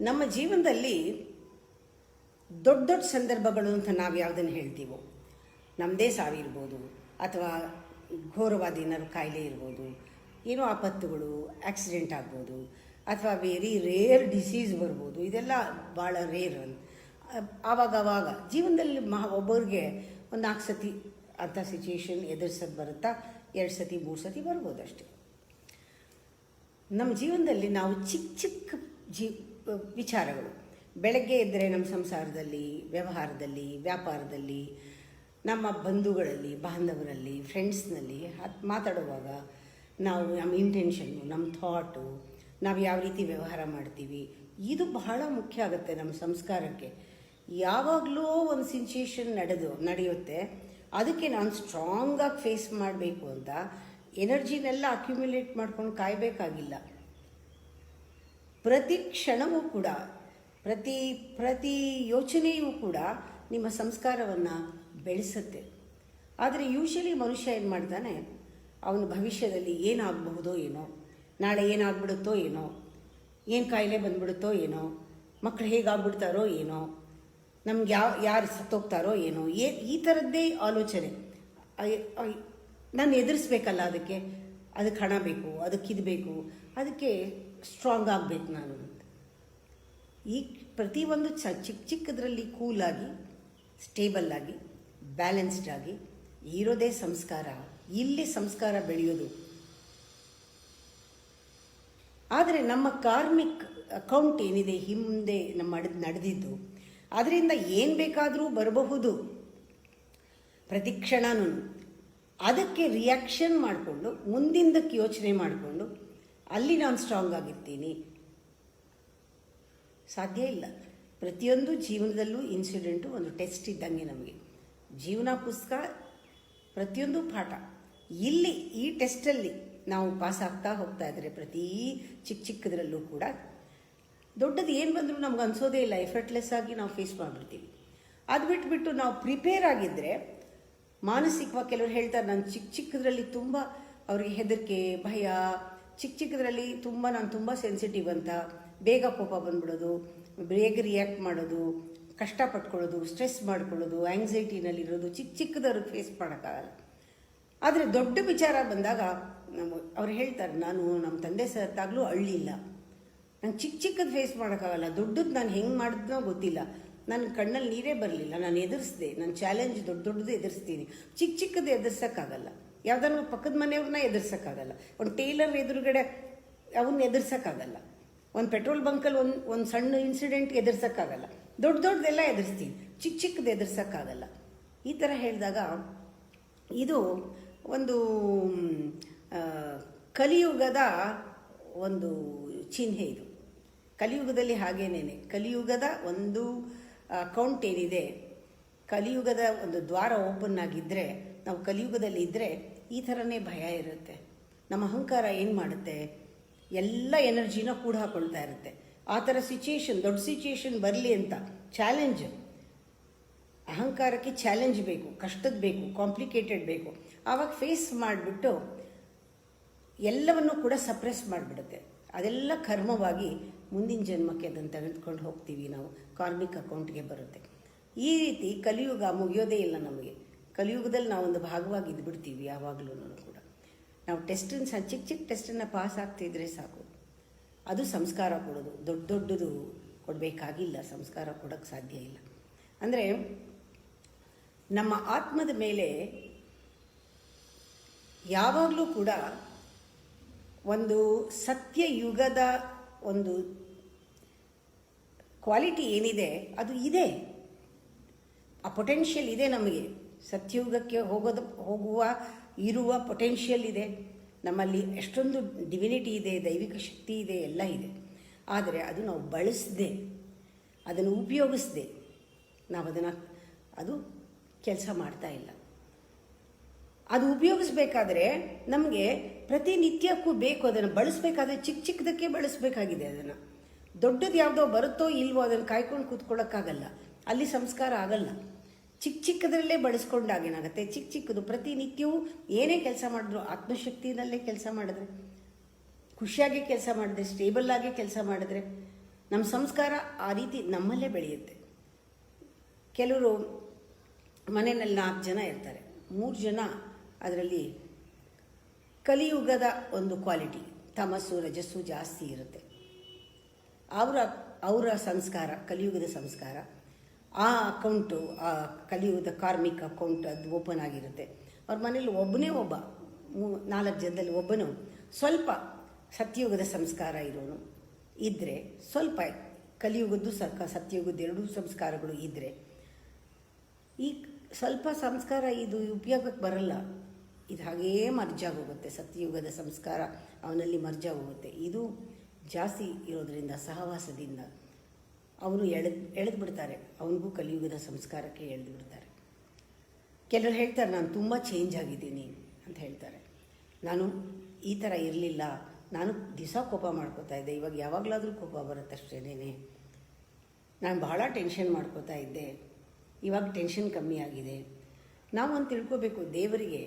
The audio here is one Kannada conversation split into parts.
ನಮ್ಮ ಜೀವನದಲ್ಲಿ ದೊಡ್ಡ ದೊಡ್ಡ ಸಂದರ್ಭಗಳು ಅಂತ ನಾವು ಯಾವುದನ್ನು ಹೇಳ್ತೀವೋ, ನಮ್ಮದೇ ಸಾವಿರ್ಬೋದು ಅಥವಾ ಘೋರವಾದ ಏನಾದ್ರು ಕಾಯಿಲೆ ಇರ್ಬೋದು, ಏನೋ ಆಪತ್ತುಗಳು, ಆಕ್ಸಿಡೆಂಟ್ ಆಗ್ಬೋದು, ಅಥವಾ ವೆರಿ ರೇರ್ ಡಿಸೀಸ್ ಬರ್ಬೋದು. ಇದೆಲ್ಲ ಭಾಳ ರೇರ್. ಆವಾಗ ಜೀವನದಲ್ಲಿ ಒಬ್ಬರಿಗೆ ಒಂದು 4 ಸತಿ ಅಂಥ ಸಿಚುಯೇಷನ್ ಎದುರಿಸೋದು ಬರುತ್ತಾ, 2 ಸತಿ 3 ಸತಿ ಬರ್ಬೋದು ಅಷ್ಟೆ. ನಮ್ಮ ಜೀವನದಲ್ಲಿ ನಾವು ಚಿಕ್ಕ ವಿಚಾರಗಳು, ಬೆಳಗ್ಗೆ ಎದ್ದರೆ ನಮ್ಮ ಸಂಸಾರದಲ್ಲಿ, ವ್ಯವಹಾರದಲ್ಲಿ, ವ್ಯಾಪಾರದಲ್ಲಿ, ನಮ್ಮ ಬಂಧುಗಳಲ್ಲಿ, ಬಾಂಧವರಲ್ಲಿ, ಫ್ರೆಂಡ್ಸ್ನಲ್ಲಿ ಮಾತಾಡುವಾಗ ನಾವು ನಮ್ಮ ಇಂಟೆನ್ಷನ್ನು, ನಮ್ಮ ಥಾಟು, ನಾವು ಯಾವ ರೀತಿ ವ್ಯವಹಾರ ಮಾಡ್ತೀವಿ, ಇದು ಬಹಳ ಮುಖ್ಯ ಆಗುತ್ತೆ ನಮ್ಮ ಸಂಸ್ಕಾರಕ್ಕೆ. ಯಾವಾಗಲೂ ಒಂದು ಸಿಚುಯೇಷನ್ ನಡೆಯುತ್ತೆ, ಅದಕ್ಕೆ ನಾನು ಸ್ಟ್ರಾಂಗಾಗಿ ಫೇಸ್ ಮಾಡಬೇಕು ಅಂತ ಎನರ್ಜಿನೆಲ್ಲ ಅಕ್ಯುಮ್ಯುಲೇಟ್ ಮಾಡ್ಕೊಂಡು ಕಾಯಬೇಕಾಗಿಲ್ಲ. ಪ್ರತಿ ಕ್ಷಣವೂ ಕೂಡ, ಪ್ರತಿ ಯೋಚನೆಯೂ ಕೂಡ ನಿಮ್ಮ ಸಂಸ್ಕಾರವನ್ನು ಬೆಳೆಸುತ್ತೆ. ಆದರೆ ಯೂಶಲಿ ಮನುಷ್ಯ ಏನು ಮಾಡ್ತಾನೆ, ಅವನ ಭವಿಷ್ಯದಲ್ಲಿ ಏನಾಗಬಹುದೋ ಏನೋ, ನಾಳೆ ಏನಾಗ್ಬಿಡುತ್ತೋ ಏನೋ, ಏನು ಕಾಯಿಲೆ ಬಂದ್ಬಿಡುತ್ತೋ ಏನೋ, ಮಕ್ಕಳು ಹೇಗಾಗ್ಬಿಡ್ತಾರೋ ಏನೋ, ನಮ್ಗೆ ಯಾರು ಸತ್ತೋಗ್ತಾರೋ ಏನೋ, ಈ ಥರದ್ದೇ ಆಲೋಚನೆ. ನಾನು ಎದುರಿಸ್ಬೇಕಲ್ಲ, ಅದಕ್ಕೆ ಹಣ ಬೇಕು, ಅದಕ್ಕಿದು ಬೇಕು, ಅದಕ್ಕೆ ಸ್ಟ್ರಾಂಗ್ ಆಗಬೇಕು ನಾನು ಅಂತ. ಈ ಪ್ರತಿಯೊಂದು ಚಿಕ್ಕದ್ರಲ್ಲಿ ಕೂಲಾಗಿ, ಸ್ಟೇಬಲ್ಲಾಗಿ, ಬ್ಯಾಲೆನ್ಸ್ಡ್ ಆಗಿ ಇರೋದೇ ಸಂಸ್ಕಾರ. ಇಲ್ಲಿ ಸಂಸ್ಕಾರ ಬೆಳೆಯೋದು. ಆದರೆ ನಮ್ಮ ಕಾರ್ಮಿಕ್ ಅಕೌಂಟ್ ಏನಿದೆ, ಹಿಂದೆ ನಡೆದಿದ್ದು, ಅದರಿಂದ ಏನು ಬೇಕಾದರೂ ಬರಬಹುದು ಪ್ರತಿ ಕ್ಷಣನೂ. ಅದಕ್ಕೆ ರಿಯಾಕ್ಷನ್ ಮಾಡಿಕೊಂಡು, ಮುಂದಿಂದಕ್ಕೆ ಯೋಚನೆ ಮಾಡಿಕೊಂಡು ಅಲ್ಲಿ ನಾನು ಸ್ಟ್ರಾಂಗ್ ಆಗಿರ್ತೀನಿ, ಸಾಧ್ಯ ಇಲ್ಲ. ಪ್ರತಿಯೊಂದು ಜೀವನದಲ್ಲೂ ಇನ್ಸಿಡೆಂಟು ಒಂದು ಟೆಸ್ಟ್ ಇದ್ದಂಗೆ. ನಮಗೆ ಜೀವನ ಪುಸ್ತಕ ಪ್ರತಿಯೊಂದು ಪಾಠ. ಇಲ್ಲಿ ಈ ಟೆಸ್ಟಲ್ಲಿ ನಾವು ಪಾಸ್ ಆಗ್ತಾ ಹೋಗ್ತಾ ಇದ್ದರೆ, ಪ್ರತಿ ಚಿಕ್ಕದ್ರಲ್ಲೂ ಕೂಡ ದೊಡ್ಡದು ಏನು ಬಂದರೂ ನಮ್ಗೆ ಅನಿಸೋದೇ ಇಲ್ಲ. ಎಫರ್ಟ್ಲೆಸ್ ಆಗಿ ನಾವು ಫೇಸ್ ಮಾಡಿಬಿಡ್ತೀವಿ. ಅದು ಬಿಟ್ಬಿಟ್ಟು ನಾವು ಪ್ರಿಪೇರ್ ಆಗಿದ್ದರೆ, ಮಾನಸಿಕವಾಗಿ ಕೆಲವರು ಹೇಳ್ತಾರೆ, ನಾನು ಚಿಕ್ಕದ್ರಲ್ಲಿ ತುಂಬ ಅವ್ರಿಗೆ ಹೆದರಿಕೆ, ಭಯ, ಚಿಕ್ಕದ್ರಲ್ಲಿ ನಾನು ತುಂಬ ಸೆನ್ಸಿಟಿವ್ ಅಂತ, ಬೇಗ ಕೋಪ ಬಂದ್ಬಿಡೋದು, ಬೇಗ ರಿಯಾಕ್ಟ್ ಮಾಡೋದು, ಕಷ್ಟಪಟ್ಕೊಳ್ಳೋದು, ಸ್ಟ್ರೆಸ್ ಮಾಡ್ಕೊಳ್ಳೋದು, ಆ್ಯಂಗ್ಸೈಟಿನಲ್ಲಿರೋದು, ಚಿಕ್ಕದವ್ರಿಗೆ ಫೇಸ್ ಮಾಡೋಕ್ಕಾಗಲ್ಲ. ಆದರೆ ದೊಡ್ಡ ವಿಚಾರ ಬಂದಾಗ ಅವ್ರು ಹೇಳ್ತಾರೆ, ನಾನು ನಮ್ಮ ತಂದೆ ಸತ್ತಾಗಲೂ ಅಳ್ಳಿಲ್ಲ, ನಂಗೆ ಚಿಕ್ಕದು ಫೇಸ್ ಮಾಡೋಕ್ಕಾಗಲ್ಲ, ದೊಡ್ಡದು ನಾನು ಹೆಂಗೆ ಮಾಡಿದ್ನೋ ಗೊತ್ತಿಲ್ಲ, ನನ್ನ ಕಣ್ಣಲ್ಲಿ ನೀರೇ ಬರಲಿಲ್ಲ, ನಾನು ಎದುರಿಸಿದೆ, ನಾನು ಚಾಲೆಂಜ್ ದೊಡ್ಡದು ಎದುರಿಸ್ತೀನಿ, ಚಿಕ್ಕದು ಎದುರ್ಸೋಕ್ಕಾಗಲ್ಲ. ಯಾವುದಾದ್ರು ಪಕ್ಕದ ಮನೆಯವ್ರನ್ನ ಎದುರ್ಸೋಕ್ಕಾಗಲ್ಲ, ಒಂದು ಟೇಲರ್ ಎದುರುಗಡೆ ಅವನ್ನ ಎದುರ್ಸೋಕ್ಕಾಗಲ್ಲ, ಒಂದು ಪೆಟ್ರೋಲ್ ಬಂಕಲ್ಲಿ ಒಂದು ಸಣ್ಣ ಇನ್ಸಿಡೆಂಟ್ ಎದುರ್ಸೋಕ್ಕಾಗಲ್ಲ, ದೊಡ್ಡದೆಲ್ಲ ಎದುರಿಸ್ತೀನಿ, ಚಿಕ್ಕದು ಎದುರ್ಸೋಕ್ಕಾಗಲ್ಲ. ಈ ಥರ ಹೇಳಿದಾಗ ಇದು ಒಂದು ಕಲಿಯುಗದ ಒಂದು ಚಿಹ್ನೆ. ಇದು ಕಲಿಯುಗದಲ್ಲಿ ಹಾಗೇನೇನೆ, ಕಲಿಯುಗದ ಒಂದು ಅಕೌಂಟ್ ಏನಿದೆ, ಕಲಿಯುಗದ ಒಂದು ದ್ವಾರ ಓಪನ್ ಆಗಿದ್ದರೆ, ನಾವು ಕಲಿಯುಗದಲ್ಲಿ ಇದ್ದರೆ ಈ ಥರನೇ ಭಯ ಇರುತ್ತೆ. ನಮ್ಮ ಅಹಂಕಾರ ಏನು ಮಾಡುತ್ತೆ, ಎಲ್ಲ ಎನರ್ಜಿನ ಕೂಡ ಹಾಕೊಳ್ತಾ ಇರುತ್ತೆ. ಆ ಥರ ದೊಡ್ಡ ಸಿಚುಯೇಷನ್ ಬರಲಿ ಅಂತ ಚಾಲೆಂಜ್, ಅಹಂಕಾರಕ್ಕೆ ಚಾಲೆಂಜ್ ಬೇಕು, ಕಷ್ಟದ ಬೇಕು, ಕಾಂಪ್ಲಿಕೇಟೆಡ್ ಬೇಕು. ಆವಾಗ ಫೇಸ್ ಮಾಡಿಬಿಟ್ಟು ಎಲ್ಲವನ್ನು ಕೂಡ ಸಪ್ರೆಸ್ ಮಾಡಿಬಿಡುತ್ತೆ. ಅದೆಲ್ಲ ಕರ್ಮವಾಗಿ ಮುಂದಿನ ಜನ್ಮಕ್ಕೆ ಅದನ್ನು ತೆಗೆದುಕೊಂಡು ಹೋಗ್ತೀವಿ, ನಾವು ಕಾರ್ಮಿಕ್ ಅಕೌಂಟ್ಗೆ ಬರುತ್ತೆ. ಈ ರೀತಿ ಕಲಿಯುಗ ಮುಗಿಯೋದೇ ಇಲ್ಲ ನಮಗೆ. ಕಲಿಯುಗದಲ್ಲಿ ನಾವೊಂದು ಭಾಗವಾಗಿ ಇದ್ಬಿಡ್ತೀವಿ ಯಾವಾಗಲೂ ಕೂಡ. ನಾವು ಚಿಕ್ಕ ಟೆಸ್ಟನ್ನು ಪಾಸ್ ಆಗ್ತಿದ್ರೆ ಸಾಕು. ಅದು ಸಂಸ್ಕಾರ ಕೊಡೋದು. ದೊಡ್ಡದು ಕೊಡಬೇಕಾಗಿಲ್ಲ, ಸಂಸ್ಕಾರ ಕೊಡೋಕ್ಕೆ ಸಾಧ್ಯ ಇಲ್ಲ. ಅಂದರೆ ನಮ್ಮ ಆತ್ಮದ ಮೇಲೆ ಯಾವಾಗಲೂ ಕೂಡ ಒಂದು ಸತ್ಯಯುಗದ ಒಂದು ಕ್ವಾಲಿಟಿ ಏನಿದೆ ಅದು ಇದೆ. ಆ ಪೊಟೆನ್ಷಿಯಲ್ ಇದೆ ನಮಗೆ. ಸತ್ಯಯುಗಕ್ಕೆ ಇರುವ ಪೊಟೆನ್ಷಿಯಲ್ ಇದೆ ನಮ್ಮಲ್ಲಿ. ಎಷ್ಟೊಂದು ಡಿವಿನಿಟಿ ಇದೆ, ದೈವಿಕ ಶಕ್ತಿ ಇದೆ, ಎಲ್ಲ ಇದೆ. ಆದರೆ ಅದು ನಾವು ಬಳಸದೆ, ಅದನ್ನು ಉಪಯೋಗಿಸದೆ ಅದು ಕೆಲಸ ಮಾಡ್ತಾ ಇಲ್ಲ. ಅದು ಉಪಯೋಗಿಸ್ಬೇಕಾದ್ರೆ ನಮಗೆ ಪ್ರತಿನಿತ್ಯಕ್ಕೂ ಬೇಕು. ಅದನ್ನು ಬಳಸಬೇಕಾದ್ರೆ ಚಿಕ್ಕದಕ್ಕೆ ಬಳಸಬೇಕಾಗಿದೆ. ಅದನ್ನು ದೊಡ್ಡದು ಯಾವುದೋ ಬರುತ್ತೋ ಇಲ್ವೋ ಅದನ್ನು ಕಾಯ್ಕೊಂಡು ಕೂತ್ಕೊಳ್ಳೋಕ್ಕಾಗಲ್ಲ. ಅಲ್ಲಿ ಸಂಸ್ಕಾರ ಆಗಲ್ಲ. ಚಿಕ್ಕದರಲ್ಲೇ ಬಳಸ್ಕೊಂಡಾಗೇನಾಗುತ್ತೆ, ಚಿಕ್ಕದು ಪ್ರತಿನಿತ್ಯವೂ ಏನೇ ಕೆಲಸ ಮಾಡಿದ್ರು ಆತ್ಮಶಕ್ತಿನಲ್ಲೇ ಕೆಲಸ ಮಾಡಿದ್ರೆ, ಖುಷಿಯಾಗಿ ಕೆಲಸ ಮಾಡಿದ್ರೆ, ಸ್ಟೇಬಲ್ ಆಗಿ ಕೆಲಸ ಮಾಡಿದ್ರೆ ನಮ್ಮ ಸಂಸ್ಕಾರ ಆ ರೀತಿ ನಮ್ಮಲ್ಲೇ ಬೆಳೆಯುತ್ತೆ. ಕೆಲವರು ಮನೆಯಲ್ಲಿ 4 ಜನ ಇರ್ತಾರೆ, 3 ಜನ ಅದರಲ್ಲಿ ಕಲಿಯುಗದ ಒಂದು ಕ್ವಾಲಿಟಿ, ತಮಸ್ಸು ರಜಸ್ಸು ಜಾಸ್ತಿ ಇರುತ್ತೆ. ಅವರ ಸಂಸ್ಕಾರ ಕಲಿಯುಗದ ಸಂಸ್ಕಾರ, ಆ ಅಕೌಂಟು, ಆ ಕಲಿಯುಗದ ಕಾರ್ಮಿಕ್ ಅಕೌಂಟ್ ಅದು ಓಪನ್ ಆಗಿರುತ್ತೆ. ಅವ್ರ ಮನೇಲಿ ಒಬ್ಬನೇ ಒಬ್ಬ 4 ಜನದಲ್ಲಿ ಒಬ್ಬನು ಸ್ವಲ್ಪ ಸತ್ಯಯುಗದ ಸಂಸ್ಕಾರ ಇರೋನು ಇದ್ದರೆ, ಸ್ವಲ್ಪ ಕಲಿಯುಗದ್ದು ಸತ್ಯಯುಗದ 2 ಸಂಸ್ಕಾರಗಳು ಇದ್ದರೆ, ಈ ಸ್ವಲ್ಪ ಸಂಸ್ಕಾರ ಇದು ಉಪಯೋಗಕ್ಕೆ ಬರಲ್ಲ, ಇದು ಹಾಗೇ ಮರ್ಜಾಗೋಗುತ್ತೆ. ಸತ್ಯಯುಗದ ಸಂಸ್ಕಾರ ಅವನಲ್ಲಿ ಮರ್ಜಾಗೋಗುತ್ತೆ. ಇದು ಜಾಸ್ತಿ ಇರೋದರಿಂದ ಸಹವಾಸದಿಂದ ಅವನು ಎಳೆದು ಬಿಡ್ತಾರೆ, ಅವನಿಗೂ ಕಲಿಯುಗದ ಸಂಸ್ಕಾರಕ್ಕೆ ಎಳೆದು ಬಿಡ್ತಾರೆ. ಕೆಲವರು ಹೇಳ್ತಾರೆ, ನಾನು ತುಂಬ ಚೇಂಜ್ ಆಗಿದ್ದೀನಿ ಅಂತ ಹೇಳ್ತಾರೆ. ನಾನು ಈ ಥರ ಇರಲಿಲ್ಲ, ನಾನು ದಿವಸ ಕೋಪ ಮಾಡ್ಕೋತಾ ಇದ್ದೆ, ಇವಾಗ ಯಾವಾಗಲಾದರೂ ಕೋಪ ಬರುತ್ತಷ್ಟೇನೇ. ನಾನು ಬಹಳ ಟೆನ್ಷನ್ ಮಾಡ್ಕೋತಾ ಇದ್ದೆ, ಇವಾಗ ಟೆನ್ಷನ್ ಕಮ್ಮಿ ಆಗಿದೆ. ನಾವು ಒಂದು ತಿಳ್ಕೋಬೇಕು, ದೇವರಿಗೆ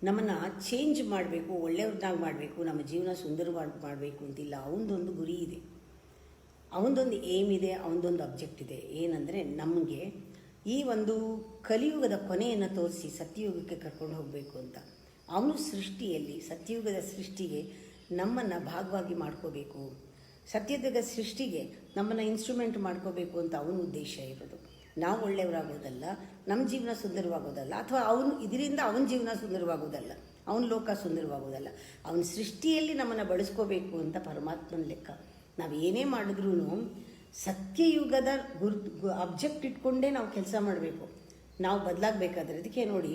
ನಮ್ಮನ್ನು ಚೇಂಜ್ ಮಾಡಬೇಕು, ಒಳ್ಳೆಯವ್ರನ್ನಾಗಿ ಮಾಡಬೇಕು, ನಮ್ಮ ಜೀವನ ಸುಂದರವಾಗಿ ಮಾಡಬೇಕು ಅಂತಿಲ್ಲ. ಅವನದೊಂದು ಗುರಿ ಇದೆ, ಅವನದೊಂದು ಏಮ್ ಇದೆ, ಅವನದೊಂದು ಅಬ್ಜೆಕ್ಟ್ ಇದೆ. ಏನಂದರೆ ನಮಗೆ ಈ ಒಂದು ಕಲಿಯುಗದ ಕೊನೆಯನ್ನು ತೋರಿಸಿ ಸತ್ಯಯುಗಕ್ಕೆ ಕರ್ಕೊಂಡು ಹೋಗಬೇಕು ಅಂತ. ಅವನು ಸೃಷ್ಟಿಯಲ್ಲಿ ಸತ್ಯಯುಗದ ಸೃಷ್ಟಿಗೆ ನಮ್ಮನ್ನು ಭಾಗವಾಗಿ ಮಾಡ್ಕೋಬೇಕು, ಸತ್ಯಯುಗದ ಸೃಷ್ಟಿಗೆ ನಮ್ಮನ್ನು ಇನ್ಸ್ಟ್ರೂಮೆಂಟ್ ಮಾಡ್ಕೋಬೇಕು ಅಂತ ಅವನ ಉದ್ದೇಶ ಇರೋದು. ನಾವು ಒಳ್ಳೆಯವರಾಗೋದಲ್ಲ, ನಮ್ಮ ಜೀವನ ಸುಂದರವಾಗೋದಲ್ಲ, ಅಥವಾ ಇದರಿಂದ ಅವನ ಜೀವನ ಸುಂದರವಾಗೋದಲ್ಲ, ಅವನ ಲೋಕ ಸುಂದರವಾಗೋದಲ್ಲ. ಅವನ ಸೃಷ್ಟಿಯಲ್ಲಿ ನಮ್ಮನ್ನು ಬಳಸ್ಕೋಬೇಕು ಅಂತ ಪರಮಾತ್ಮನ ಲೆಕ್ಕ. ನಾವು ಏನೇ ಮಾಡಿದ್ರೂ ಸತ್ಯಯುಗದ ಅಬ್ಜೆಕ್ಟ್ ಇಟ್ಕೊಂಡೇ ನಾವು ಕೆಲಸ ಮಾಡಬೇಕು, ನಾವು ಬದಲಾಗಬೇಕಾದ್ರೆ. ಅದಕ್ಕೆ ನೋಡಿ,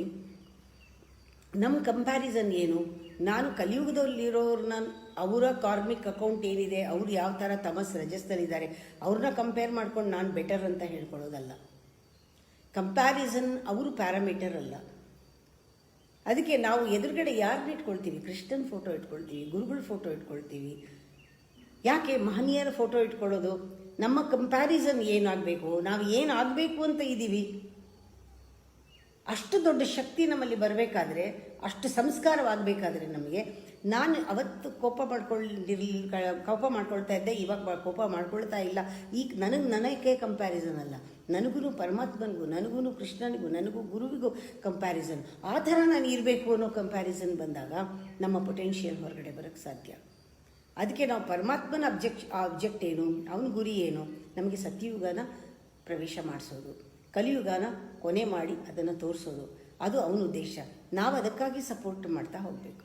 ನಮ್ಮ ಕಂಪ್ಯಾರಿಸನ್ ಏನು? ನಾನು ಕಲಿಯುಗದಲ್ಲಿರೋರನ್ನ, ಅವರ ಕಾರ್ಮಿಕ್ ಅಕೌಂಟ್ ಏನಿದೆ, ಅವ್ರು ಯಾವ ಥರ ತಮಸ್ ರಜಸ್ದಲ್ಲಿದ್ದಾರೆ, ಅವ್ರನ್ನ ಕಂಪೇರ್ ಮಾಡ್ಕೊಂಡು ನಾನು ಬೆಟರ್ ಅಂತ ಹೇಳ್ಕೊಳ್ಳೋದಲ್ಲ. ಕಂಪ್ಯಾರಿಸನ್ ಅವರು ಪ್ಯಾರಾಮೀಟರ್ ಅಲ್ಲ. ಅದಕ್ಕೆ ನಾವು ಎದುರುಗಡೆ ಯಾರನ್ನ ಇಟ್ಕೊಳ್ತೀವಿ? ಕೃಷ್ಣನ ಫೋಟೋ ಇಟ್ಕೊಳ್ತೀವಿ, ಗುರುಗಳ ಫೋಟೋ ಇಟ್ಕೊಳ್ತೀವಿ. ಯಾಕೆ ಮಹನೀಯರ ಫೋಟೋ ಇಟ್ಕೊಳ್ಳೋದು? ನಮ್ಮ ಕಂಪ್ಯಾರಿಸನ್ ಏನಾಗಬೇಕು, ನಾವು ಏನಾಗಬೇಕು ಅಂತ ಇದ್ದೀವಿ, ಅಷ್ಟು ದೊಡ್ಡ ಶಕ್ತಿ ನಮ್ಮಲ್ಲಿ ಬರಬೇಕಾದ್ರೆ, ಅಷ್ಟು ಸಂಸ್ಕಾರವಾಗಬೇಕಾದ್ರೆ ನಮಗೆ, ನಾನು ಅವತ್ತು ಕೋಪ ಮಾಡ್ಕೊಳ್ತಾ ಇದ್ದೆ, ಇವಾಗ ಕೋಪ ಮಾಡ್ಕೊಳ್ತಾ ಇಲ್ಲ, ಈಗ ನನಗೆ ಕಂಪ್ಯಾರಿಸನ್ ಅಲ್ಲ, ನನಗೂ ಪರಮಾತ್ಮನಿಗೂ, ನನಗೂ ಕೃಷ್ಣನಿಗೂ, ನನಗೂ ಗುರುವಿಗೂ ಕಂಪ್ಯಾರಿಸನ್. ಆ ಥರ ನಾನು ಇರಬೇಕು ಅನ್ನೋ ಕಂಪ್ಯಾರಿಸನ್ ಬಂದಾಗ ನಮ್ಮ ಪೊಟೆನ್ಷಿಯಲ್ ಹೊರಗಡೆ ಬರೋಕ್ಕೆ ಸಾಧ್ಯ. ಅದಕ್ಕೆ ನಾವು ಪರಮಾತ್ಮನ ಆಬ್ಜೆಕ್ಟ್ ಏನು, ಅವನ ಗುರಿ ಏನು? ನಮಗೆ ಸತ್ಯಯುಗನ ಪ್ರವೇಶ ಮಾಡಿಸೋದು, ಕಲಿಯುಗನ ಕೊನೆ ಮಾಡಿ ಅದನ್ನು ತೋರಿಸೋದು, ಅದು ಅವನ ಉದ್ದೇಶ. ನಾವು ಅದಕ್ಕಾಗಿ ಸಪೋರ್ಟ್ ಮಾಡ್ತಾ ಹೋಗಬೇಕು.